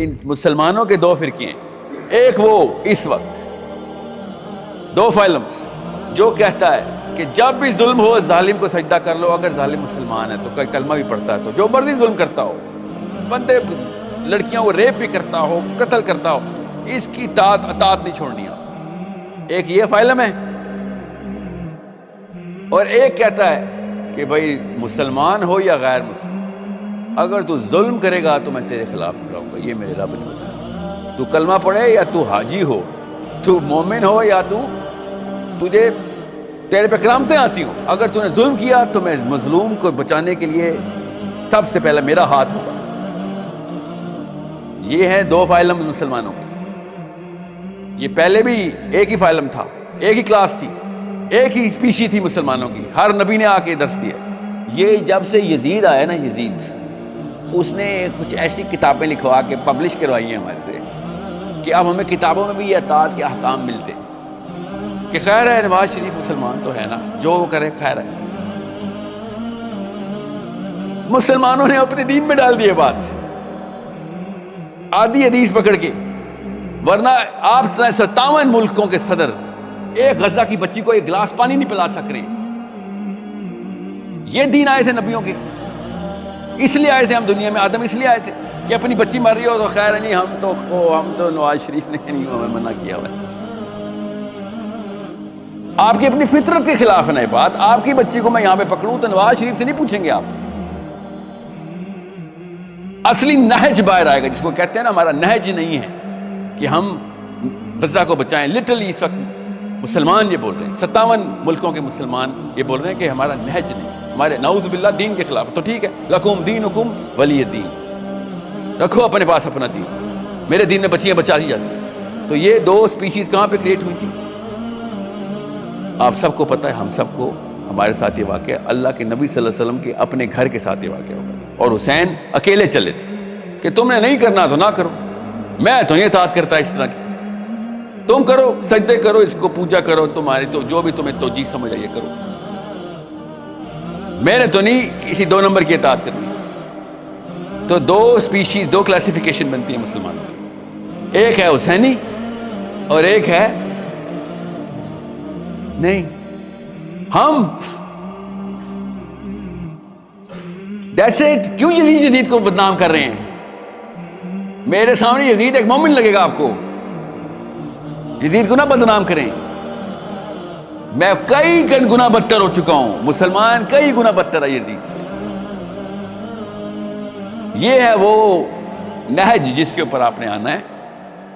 ان مسلمانوں کے دو فرقے ہیں، ایک وہ اس وقت دو فائلمز جو کہتا ہے کہ جب بھی ظلم ہو ظالم کو سجدہ کر لو، اگر ظالم مسلمان ہے تو کوئی کلمہ بھی پڑھتا ہے تو جو مرضی ظلم کرتا ہو، بندے لڑکیوں کو ریپ بھی کرتا ہو، قتل کرتا ہو، اس کی اطاعت نہیں چھوڑنی آپ۔ ایک یہ فائلم ہے، اور ایک کہتا ہے کہ بھائی مسلمان ہو یا غیر مسلم، اگر تو ظلم کرے گا تو میں تیرے خلاف کھڑا ہوں گا، یہ میرے رب نے بتایا۔ تو کلمہ پڑھے یا تو حاجی ہو، تو مومن ہو یا تجھے تیرے پہ کرامتیں آتی ہوں، اگر تو نے ظلم کیا تو میں مظلوم کو بچانے کے لیے سب سے پہلے میرا ہاتھ ہوگا۔ یہ ہے دو فائلم مسلمانوں کی۔ یہ پہلے بھی ایک ہی فائلم تھا، ایک ہی کلاس تھی، ایک ہی اسپیشی تھی مسلمانوں کی، ہر نبی نے آ کے درس دیا۔ یہ جب سے یزید آیا نا، یزید اس نے کچھ ایسی کتابیں لکھوا کے پبلش کروائی ہیں ہمارے سے کہ اب ہمیں کتابوں میں بھی یہ اطاعت کے احکام ملتے ہیں کہ خیر ہے نواز شریف مسلمان تو ہے نا، جو وہ کرے خیر ہے۔ مسلمانوں نے اپنے دین میں ڈال دی بات، آدھی حدیث پکڑ کے، ورنہ آپ 57 ملکوں کے صدر ایک غزہ کی بچی کو ایک گلاس پانی نہیں پلا سک رہے۔ یہ دین آئے تھے نبیوں کے، اس لیے آئے تھے ہم دنیا میں، آدم اس لیے آئے تھے کہ اپنی بچی مر رہی ہو تو خیر ہے نہیں، ہم تو نواز شریف نے نہیں ہمیں منع کیا ہوا ہے۔ آپ کی اپنی فطرت کے خلاف ہے نا یہ بات۔ آپ کی بچی کو میں یہاں پہ پکڑوں تو نواز شریف سے نہیں پوچھیں گے آپ، اصلی نہج باہر آئے گا، جس کو کہتے ہیں نا ہمارا نہج نہیں ہے کہ ہم غزہ کو بچائیں۔ لٹرلی اس وقت مسلمان یہ بول رہے ہیں، 57 ملکوں کے مسلمان یہ بول رہے ہیں کہ ہمارا نہج نہیں، ہمارے نعوذ باللہ دین کے خلاف۔ تو ٹھیک ہے، لکم دینکم ولی دین، رکھو اپنے پاس اپنا دین، میرے دین میں بچیاں بچا دی جاتی ہیں۔ تو یہ دو سپیشیز کہاں پہ کریٹ ہوئی تھی؟ آپ سب کو پتہ ہے، ہم سب کو، ہمارے ساتھ یہ واقعہ اللہ کے نبی صلی اللہ علیہ وسلم کے اپنے گھر کے ساتھ یہ واقعہ ہوا تھا، اور حسین اکیلے چلے تھے کہ تم نے نہیں کرنا تو نہ کرو، میں تو نہیں اطاعت کرتا اس طرح کی، تم کرو، سجدے کرو، اس کو پوجا کرو، تمہاری تو جو بھی تمہیں توجیہ سمجھ آئیے کرو، میں نے تو نہیں کسی دو نمبر کی اطاعت کرنی۔ تو دو سپیشیز، دو کلاسیفیکیشن بنتی ہیں مسلمانوں کی، ایک ہے حسینی اور ایک ہے نہیں۔ ہم جیسے کیوں یزید کو بدنام کر رہے ہیں؟ میرے سامنے یزید ایک مومن لگے گا آپ کو، یزید کو نہ بدنام کریں۔ میں کئی گنا بدتر ہو چکا ہوں، مسلمان کئی گنا بدتر ہے یزید سے۔ یہ ہے وہ نہج جس کے اوپر آپ نے آنا ہے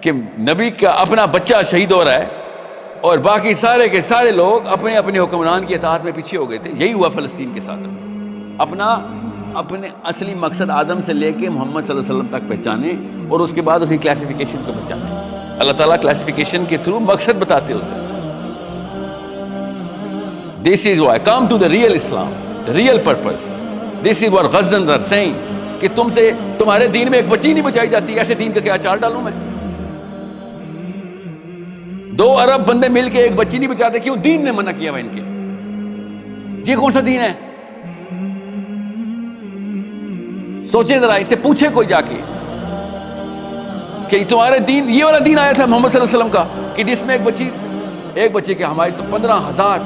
کہ نبی کا اپنا بچہ شہید ہو رہا ہے اور باقی سارے کے سارے لوگ اپنے اپنے حکمران کی اطاعت میں پیچھے ہو گئے تھے۔ یہی ہوا فلسطین کے ساتھ، اپنے اصلی مقصد آدم سے لے کے محمد صلی اللہ علیہ وسلم تک پہچانے، اور اس کے بعد اس کی کلاسیفیکیشن کو پہچانے۔ اللہ تعالیٰ کلاسیفیکیشن کے تھرو مقصد بتاتے ہوتے ہیں۔ This is why come to the real Islam, the real purpose. This is what Ghazans are saying کہ تم سے تمہارے دین میں ایک بچی نہیں بچائی جاتی، ایسے دین کا کیا اچار ڈالوں میں؟ 2 ارب بندے مل کے ایک بچی نہیں بچاتے، کیوں؟ دین نے منع کیا ہوا ان کے۔ یہ کون سا دین ہے؟ سوچیں ذرا، اس سے پوچھے کوئی جا کے کہ تمہارے دین، یہ والا دین آیا تھا محمد صلی اللہ علیہ وسلم کا کہ جس میں ایک بچے کے، ہماری تو 15,000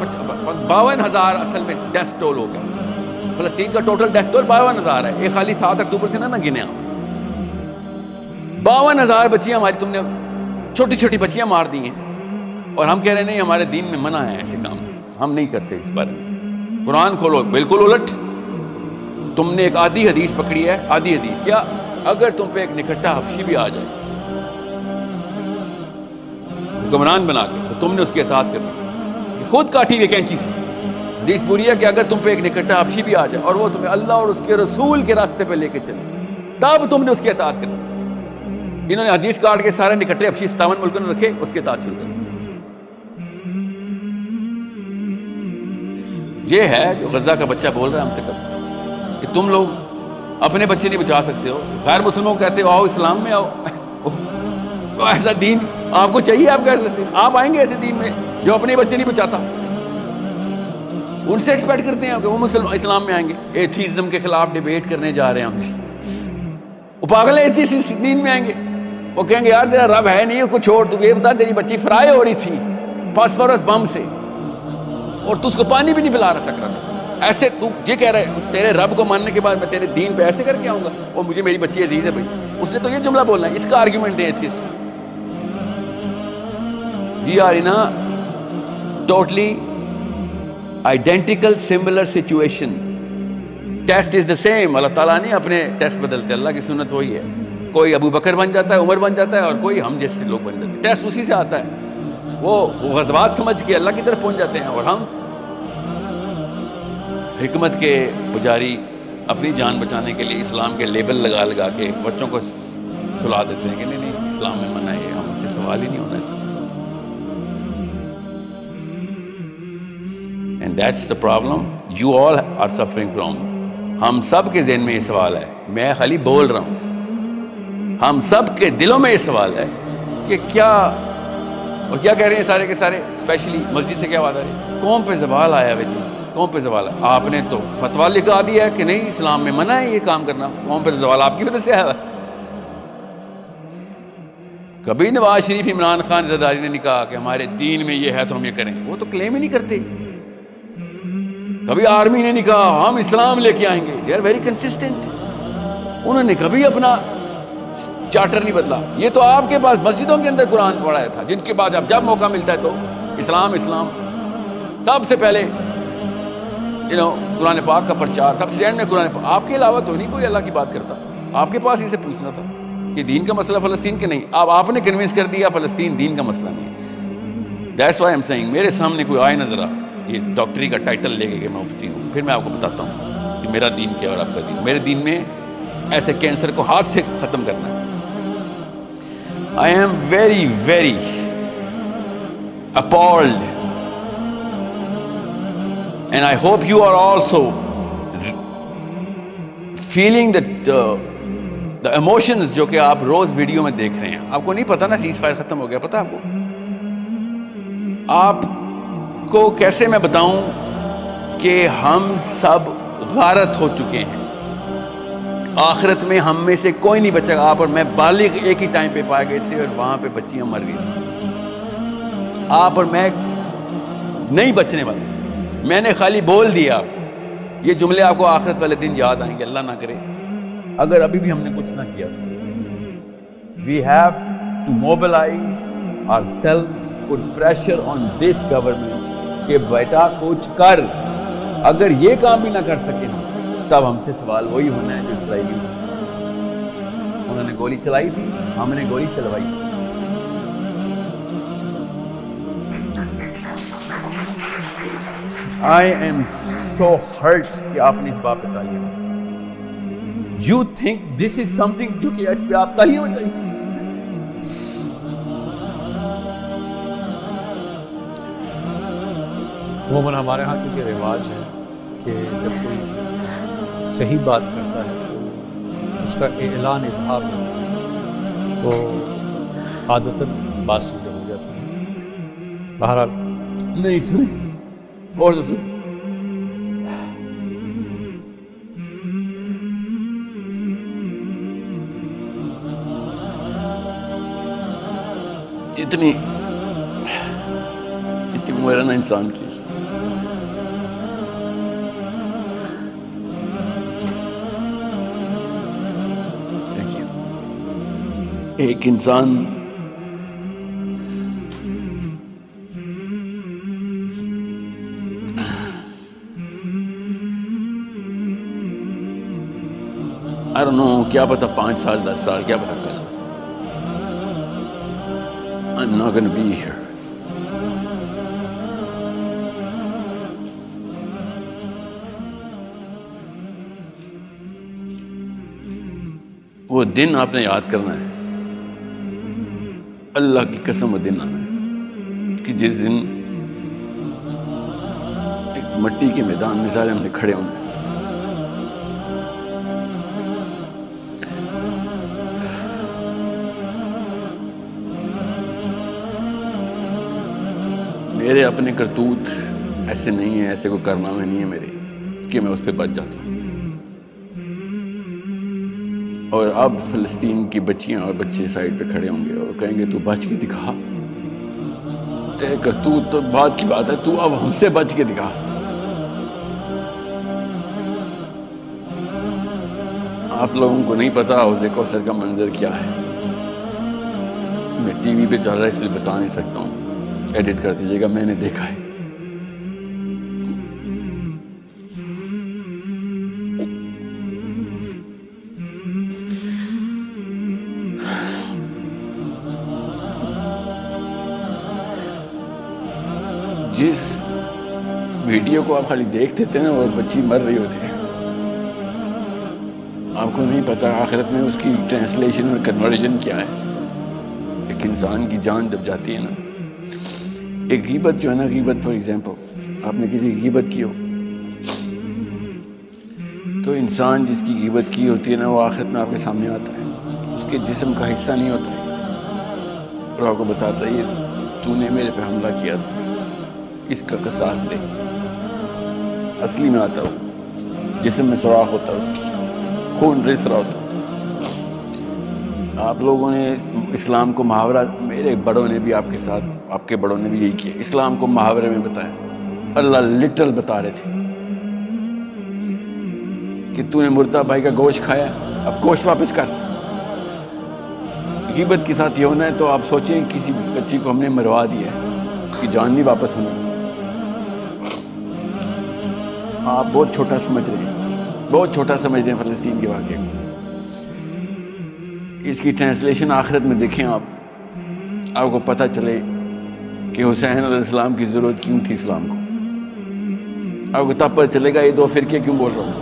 52,000 اصل میں ڈیتھ ٹول ہو گیا۔ فلسطین کا ٹوٹل ڈیتھ ٹول 52,000 ہے، ایک خالی 7 اکتوبر سے نہ گنے آپ۔ 52,000 بچیاں ہماری تم نے چھوٹی چھوٹی بچیاں مار دی ہیں، اور ہم کہہ رہے ہیں نہیں ہمارے دین میں منع ہے ایسے کام، ہم نہیں کرتے اس بارے میں۔ قرآن کھولو، بالکل الٹ۔ تم نے ایک آدھی حدیث پکڑی ہے، آدھی حدیث کیا؟ اگر تم پہ ایک نکٹا حبشی بھی آ جائے حکمران بنا کے تو تم نے اس کی اطاعت کرنی، خود کاٹی ہوئی کینچی سے۔ حدیث پوری ہے کہ اگر تم پہ ایک نکٹا حبشی بھی آ جائے اور وہ تمہیں اللہ اور اس کے رسول کے راستے پہ لے کے چلے، تب تم نے اس کی اطاعت کرنی۔ انہوں نے حدیث کاٹ کے سارے نکٹے حبشی 57 ملکوں نے رکھے، اس کی اطاعت شروع کر۔ یہ ہے جو غزہ کا بچہ بول رہا ہے ہم سے کب سے کہ تم لوگ اپنے بچے نہیں بچا سکتے ہو، غیر مسلموں کو کہتے ہو آؤ اسلام میں آؤ۔ تو ایسا دین آپ کو چاہیے؟ آپ کا ایسا دین؟ آپ آئیں گے ایسے دین میں جو اپنے بچے نہیں بچاتا؟ ان سے ایکسپیکٹ کرتے ہیں کہ وہ اسلام میں آئیں گے؟ ایتھیزم کے خلاف ڈیبیٹ کرنے جا رہے ہیں ہم، وہ پاگل ہے، ایتھیسٹ دین میں آئیں گے؟ وہ کہیں گے یار تیرا رب ہے نہیں، اس کو چھوڑ، تو یہ بتا تیری بچی فرائی ہو رہی تھی فاسفورس بم سے اور تو اس کو پانی بھی نہیں پلا رہا سک رہا تھا، ایسے تو یہ کہہ رہا ہے تیرے رب کو ماننے کے بعد میں تیرے دین پہ ایسے کر کے آؤں گا، اور مجھے میری بچی عزیز ہے بھائی، اس نے تو یہ جملہ بولنا ہے، اس کا آرگیومنٹ ہے atheist. We are in a totally identical similar situation, test is the same, Allah تعالیٰ نہیں اپنے ٹیسٹ بدلتے، اللہ کی سنت وہی ہے، کوئی ابو بکر بن جاتا ہے، عمر بن جاتا ہے، اور کوئی ہم جیسے لوگ بن جاتے ہیں، ٹیسٹ اسی سے آتا ہے، وہ غزوات سمجھ کے اللہ کی طرف پہنچ جاتے ہیں، اور ہم حکمت کے پجاری اپنی جان بچانے کے لیے اسلام کے لیبل لگا لگا کے بچوں کو سلا دیتے ہیں کہ نہیں نہیں اسلام میں منع ہے، ہم سے سوال ہی نہیں ہونا اس کا۔ And that's the problem you all are suffering from۔ ہم سب کے ذہن میں یہ سوال ہے، میں خالی بول رہا ہوں، ہم سب کے دلوں میں یہ سوال ہے کہ کیا، اور کیا کہہ رہے ہیں سارے کے سارے، اسپیشلی مسجد سے کیا بات آ رہی ہے، قوم پہ زوال آیا ہے جی، قوم پہ زوال ہے، آپ نے تو فتویٰ لکھا دیا ہے کہ نہیں اسلام میں منع ہے یہ کام کرنا، قوم پہ زوال آپ کی وجہ سے آیا ہے۔ کبھی نواز شریف عمران خان زرداری نے نہیں کہا کہ ہمارے دین میں یہ ہے تو ہم یہ کریں، وہ تو کلیم ہی نہیں کرتے۔ کبھی آرمی نے نہیں کہا ہم اسلام لے کے آئیں گے، دے آر ویری کنسسٹنٹ، انہوں نے کبھی اپنا چارٹر نہیں بدلا۔ یہ تو آپ کے پاس مسجدوں کے اندر قرآن پڑھایا تھا، جن کے بعد جب موقع ملتا ہے تو اسلام اسلام، سب سے پہلے قرآن پاک کا پرچار، سب سے اینڈ میں قرآن پاک، آپ کے علاوہ تو نہیں کوئی اللہ کی بات کرتا، آپ کے پاس اسے پوچھنا تھا کہ دین کا مسئلہ فلسطین کے نہیں، اب آپ نے کنونس کر دیا فلسطین دین کا مسئلہ نہیں ہے۔ دیٹس وائی ایم سیئنگ، میرے سامنے کوئی آئے نظر آ یہ ڈاکٹری کا ٹائٹل لے کے کہ میں مفتی ہوں، پھر میں آپ کو بتاتا ہوں کہ میرا دین کیا اور آپ کا دین۔ میرے دین میں ایسے کینسر کو ہاتھ سے ختم کرنا ہے۔ I am very, very appalled, and I hope you are also feeling that the emotions جو کہ آپ روز ویڈیو میں دیکھ رہے ہیں۔ آپ کو نہیں پتا نا سیز فائر ختم ہو گیا، پتا آپ کو؟ آپ کو کیسے میں بتاؤں کہ ہم سب غارت ہو چکے ہیں، آخرت میں ہم میں سے کوئی نہیں بچے گا۔ آپ اور میں بالغ ایک ہی ٹائم پہ پائے گئے تھے اور وہاں پہ بچیاں مر گئی تھیں، آپ اور میں نہیں بچنے والے۔ میں نے خالی بول دیا آپ کو، یہ جملے آپ کو آخرت والے دن یاد آئیں گے، اللہ نہ کرے اگر ابھی بھی ہم نے کچھ نہ کیا تو۔ We have to mobilize ourselves, put pressure on this government کہ بیٹا کچھ کر، اگر یہ کام بھی نہ کر سکے تب ہم سے سوال وہی ہونا ہے جو اسرائیلیوں سے، انہوں نے گولی چلائی تھی، ہم نے گولی چلوائی تھی۔ I am so hurt کہ آپ نے اس بات پہ تالیاں۔ You think this is something جو کہ اس پہ آپ تالیاں ہو جائیں گی؟ عموماً ہمارے ہاں کیونکہ رواج ہے کہ جب کوئی صحیح بات کرتا ہے تو اس کا اعلان اظہار تو عادتاً بعض چیزیں ہو جاتی ہیں۔ بہرحال نہیں سنیں اور تو سن، اتنی عمر ہے نا انسان کی، ایک انسان I don't know کیا پتا 5 سال 10 سال کیا پتا کرنا۔ I'm not going to be here۔ وہ دن آپ نے یاد کرنا ہے، اللہ کی قسم وہ دن آنا ہے کہ جس دن ایک مٹی کے میدان میں سارے ہم نے کھڑے ہوں گے۔ میرے اپنے کرتوت ایسے نہیں ہیں، ایسے کوئی کارنامے نہیں ہے میرے کہ میں اس پہ بچ جاتا ہوں۔ اور اب فلسطین کی بچیاں اور بچے سائڈ پہ کھڑے ہوں گے اور کہیں گے تو بچ کے دکھا، طے کرتوت تو بات کی بات ہے، تو اب ہم سے بچ کے دکھا۔ آپ لوگوں کو نہیں پتا حوض کوثر کا منظر کیا ہے، میں ٹی وی پہ چل رہا ہے اس لیے بتا نہیں سکتا ہوں، ایڈٹ کر دیجیے گا، میں نے دیکھا ہے۔ جس ویڈیو کو آپ خالی دیکھتے تھے نا اور بچی مر رہی ہوتی ہے، آپ کو نہیں پتا آخرت میں اس کی ٹرانسلیشن اور کنورژن کیا ہے۔ ایک انسان کی جان جب جاتی ہے نا، ایک غیبت جو ہے نا، غیبت فار ایگزامپل آپ نے کسی کی غیبت کی ہو تو انسان جس کی غیبت کی ہوتی ہے نا وہ آخرت میں آپ کے سامنے آتا ہے، اس کے جسم کا حصہ نہیں ہوتا ہے اور آپ کو بتاتا ہے یہ تو نے میرے پہ حملہ کیا تھا، اس کا قصاص دے۔ اصلی میں آتا ہو، جسم میں سوراخ ہوتا ہے، اس کی خون رس رہا ہوتا ہے۔ آپ لوگوں نے اسلام کو محاورہ، میرے بڑوں نے بھی آپ کے ساتھ، آپ کے بڑوں نے بھی یہی کیا، اسلام کو محاورے میں بتایا، اللہ لٹرل بتا رہے تھے کہ تو نے مردہ بھائی کا گوشت کھایا، اب گوشت واپس کر۔ غیبت کے ساتھ یہ ہونا ہے تو آپ سوچیں کسی بچی کو ہم نے مروا دیا ہے، اس کی جان نہیں واپس ہونی۔ آپ بہت چھوٹا سمجھ رہے ہیں، بہت چھوٹا سمجھ رہے ہیں فلسطین کے واقعے کو۔ اس کی ٹرانسلیشن آخرت میں دیکھیں آپ کو پتہ چلے کہ حسین علیہ السلام کی ضرورت کیوں تھی اسلام کو۔ آپ کو تب پتہ چلے گا یہ دو فرقے کیوں بول رہا ہوں،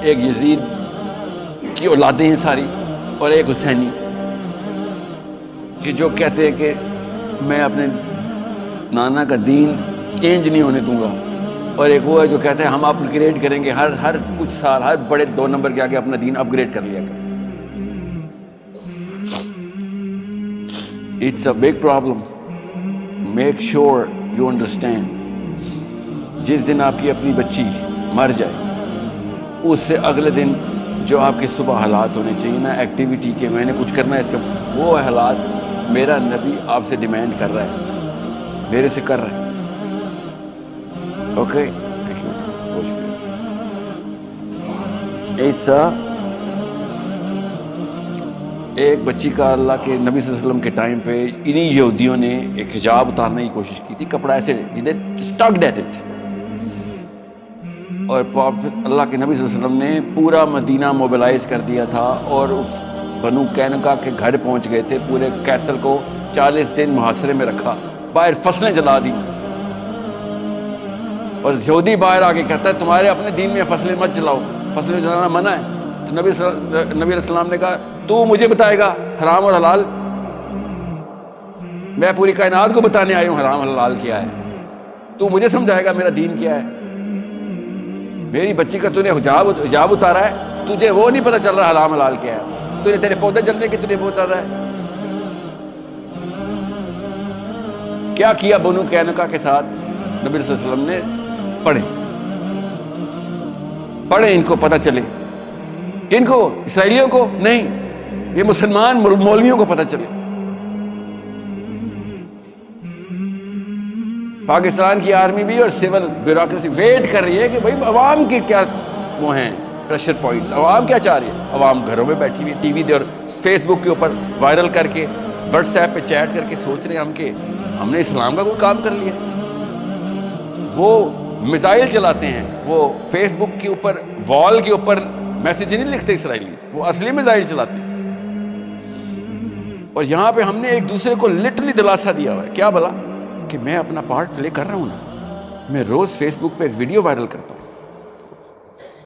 ایک یزید کی اولادیں ہیں ساری اور ایک حسینی کہ جو کہتے ہیں کہ میں اپنے نانا کا دین چینج نہیں ہونے دوں گا، اور ایک وہ ہے جو کہتے ہیں ہم اپ گریڈ کریں گے، ہر کچھ سال ہر بڑے 2 نمبر کے آگے اپنا دین اپ گریڈ کر لیا کریں۔ It's a big problem, make sure you understand. جس دن آپ کی اپنی بچی مر جائے اس سے اگلے دن جو آپ کے صبح حالات ہونے چاہیے نا ایکٹیویٹی کے، میں نے کچھ کرنا ہے اس کا، وہ حالات میرا نبی آپ سے ڈیمانڈ کر رہا ہے، میرے سے کر رہا ہے۔ اوکے، ایک بچی کا اللہ کے نبی صلی اللہ علیہ وسلم کے ٹائم پہ انہی یہودیوں نے ایک حجاب اتارنے کی کوشش کی تھی، کپڑا ایسے اسٹکڈ ایٹ اٹ، اور اللہ کے نبی صلی اللہ علیہ وسلم نے پورا مدینہ موبلائز کر دیا تھا اور اس بنو قینقاع کے گھر پہنچ گئے تھے، پورے کیسل کو 40 دن محاصرے میں رکھا، باہر فصلیں جلا دی، اور یہودی باہر آ کے کہتا ہے تمہارے اپنے دین میں فصلیں مت جلاؤ، فصلیں جلانا منع ہے۔ تو نبی علیہ السلام نے کہا تو مجھے بتائے گا حرام اور حلال؟ میں پوری کائنات کو بتانے آئی ہوں حرام حلال کیا ہے، تو مجھے سمجھائے گا میرا دین کیا ہے؟ میری بچی کا تو نے حجاب اتارا ہے، تجھے وہ نہیں پتہ چل رہا حرام حلال کیا ہے، تجھے تیرے پودے جلنے کے تجھے وہ اتار رہا ہے۔ کیا کیا بنو قینقاع کے ساتھ نبی صلی اللہ علیہ وسلم نے؟ پڑھیں ان کو پتہ چلے، کن کو؟ اسرائیلیوں کو نہیں، یہ مسلمان مولویوں کو پتہ چلے۔ پاکستان کی آرمی بھی اور سول بیوروکریسی ویٹ کر رہی ہے کہ بھائی عوام کے کیا وہ ہیں پریشر پوائنٹس، عوام کیا چاہ رہی ہے؟ عوام گھروں میں بیٹھی ہوئی ٹی وی دے اور فیس بک کے اوپر وائرل کر کے، واٹس ایپ پہ چیٹ کر کے سوچ رہے ہیں ہم کہ ہم نے اسلام کا کوئی کام کر لیا۔ وہ میزائل چلاتے ہیں، وہ فیس بک کے اوپر وال کے اوپر میسیج نہیں لکھتے اسرائیلی، وہ اصلی میزائل چلاتے ہیں، اور یہاں پہ ہم نے ایک دوسرے کو لٹرلی دلاسا دیا ہوا ہے، کیا بلا کہ میں اپنا پارٹ پلے کر رہا ہوں نا، میں روز فیس بک پہ ایک ویڈیو وائرل کرتا ہوں،